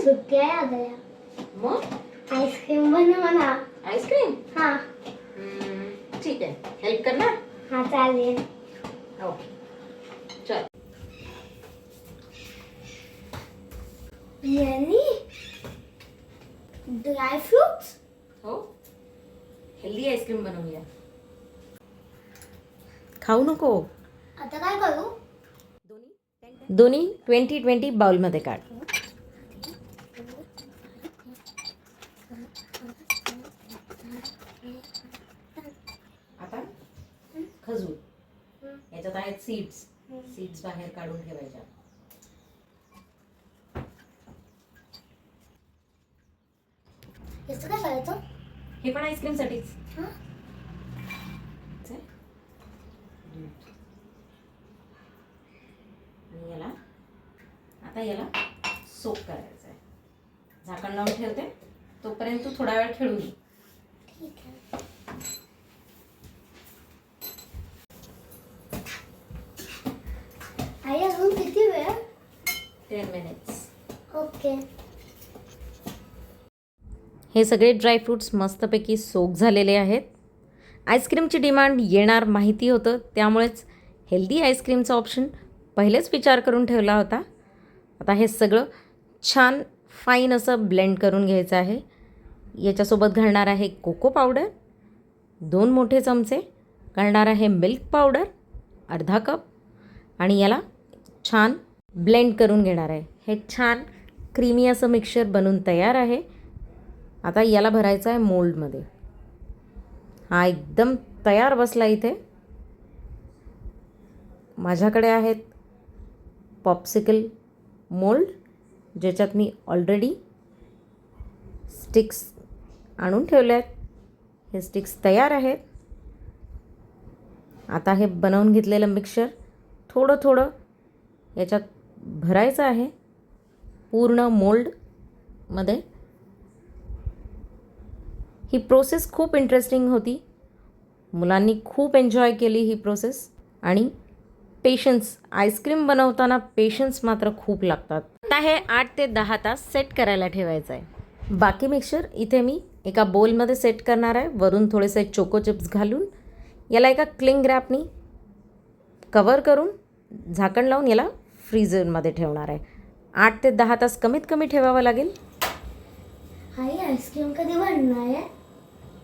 छुट्टियाँ आ गया मग आइसक्रीम बनवना. आईस्क्रीम हाँ ठीक आहे, हेल्प करणार. हाँ चालेल. ओके चल. यानी ड्राय फ्रूट्स. हो, हेल्दी आईस्क्रीम बनवूया. खाऊ नको. आता काय करू? दोन्ही 20-20 बाउलमध्ये काढ. आता खजूर याच्यात आहेत सीड्स बाहेर काढून ठेवायच्या. याचं काय करायचं? हे पण आईस्क्रीम साठीच. हाँ? आणि याला आता याला सोक करायचं आहे. झाकण लावून ठेवते, तोपर्यंत तू थोडा वेळ खेळून ये. ठीक है. आई अजून किती वेळ? 10 मिनिट्स. ओके. हे सगळे ड्रायफ्रूट्स मस्तपैकी सोक झालेले आहेत. आईस्क्रीमची डिमांड येणार माहिती होतं, त्यामुळेच हेल्दी आईस्क्रीमचा ऑप्शन पहिलेच विचार करून ठेवला होता. आता हे सगळं छान फाईन असं ब्लेंड करून घ्यायचं आहे. याच्यासोबत घालणार आहे कोको पावडर 2 मोठे चमचे, घालणार आहे मिल्क पावडर अर्धा कप आणि याला छान ब्लेंड करून घेणार आहे. हे छान क्रीमी असं मिक्सचर बनून तयार आहे. आता याला भरायचं आहे मोल्डमध्ये. हा एकदम तयार बसला इथे. माझ्याकडे आहेत पॉप्सिकल मोल्ड, ज्याच्यात मी ऑलरेडी स्टिक्स आणून ठेवले आहेत. हे स्टिक्स तयार आहेत. आता हे बनवून घेतलेलं मिक्सचर थोडं थोडं याच्यात भरायचं आहे पूर्ण मोल्डमध्ये. ही प्रोसेस खूप इंटरेस्टिंग होती. मुलांनी खूप एन्जॉय केली ही प्रोसेस. आणि पेशन्स, आईस्क्रीम बनवताना पेशन्स मात्र खूप लागतात. आता हे 8 ते 10 तास सेट करायला ठेवायचं आहे. बाकी मिक्सचर इथे मी एका बोलमध्ये सेट करणार आहे. वरून थोडेसे चोको चिप्स घालून याला एका क्लिंग रॅपनी कवर करून झाकण लावून याला फ्रीझरमध्ये ठेवणार आहे. 8 ते 10 तास कमीत कमी ठेवावं लागेल. आई आईस्क्रीम कधी बनणार आहे?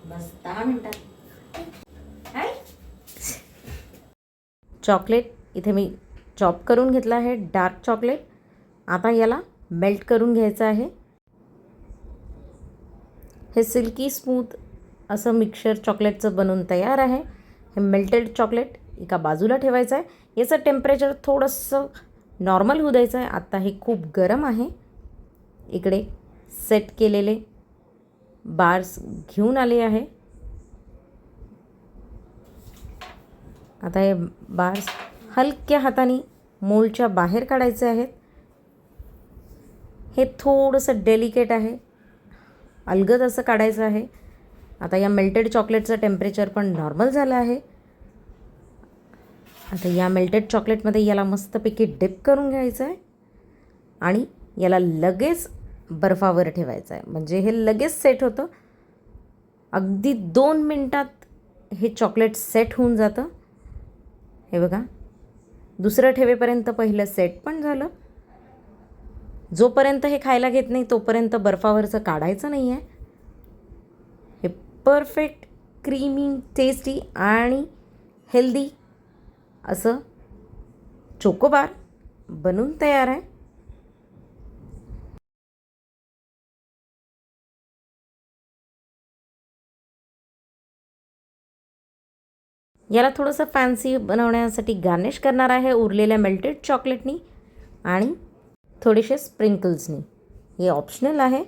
बस 10 मिनिटात. चॉकलेट इथे मी चॉप करून घेतला आहे, डार्क चॉकलेट. आता याला मेल्ट करून घ्यायचं आहे. हे सिल्की स्मूथ असं मिक्सचर चॉकलेटचं बनून तयार आहे. हे मेल्टेड चॉकलेट एका बाजूला ठेवायचं आहे. याचं टेम्परेचर थोडंसं नॉर्मल होऊ द्यायचं आहे. आत्ता हे खूप गरम आहे. इकडे सेट केलेले बार्स घेऊन आले आहे. आता हे बार्स हलक्या हाताने मोल्डच्या बाहेर काढायचे आहेत. हे थोडंसं डेलिकेट आहे, अलगद असं काढायचं आहे. आता या मेल्टेड चॉकलेटचं टेम्परेचर पण नॉर्मल झालं आहे. आता या मेल्टेड चॉकलेटमध्ये याला मस्तपैकी डिप करून घ्यायचं आहे आणि याला लगेच बर्फावर ठेवायचं आहे. म्हणजे हे लगेच सेट होतं. अगदी 2 मिनटात हे चॉकलेट सेट होऊन जातं. हे बघा, दुसरं ठेवेपर्यंत पहिलं सेट पण झालं. जोपर्यंत हे खायला घेत नाही तोपर्यंत बर्फावरचं काढायचं नाही आहे. हे परफेक्ट क्रीमी, टेस्टी आणि हेल्दी असं चोकोबार बनून तयार आहे. याला थोडंसं फॅन्सी बनवण्यासाठी गार्निश करणार आहे उरलेल्या मेल्टेड चॉकलेटनी आणि थोडेसे स्प्रिंकल्सनी. हे ऑप्शनल आहे,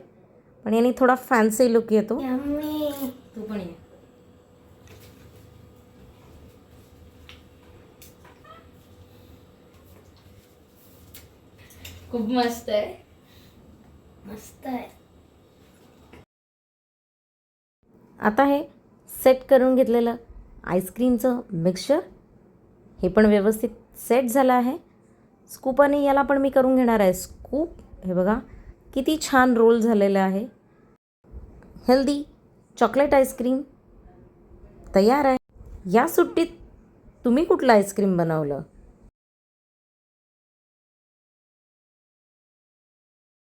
पण याने थोडा फॅन्सी लुक येतो. यम्मी. तू पण ये. खूप मस्त आहे. मस्त आहे. आता हे सेट करून घेतलेलं आईस्क्रीमचं मिक्सचर हे पण व्यवस्थित सेट झालं आहे. स्कूपाने याला पण मी करून घेणार आहे स्कूप. हे बघा किती छान रोल झालेला आहे. हेल्दी चॉकलेट आईस्क्रीम तयार आहे. या सुट्टीत तुम्ही कुठलं आईस्क्रीम बनवलं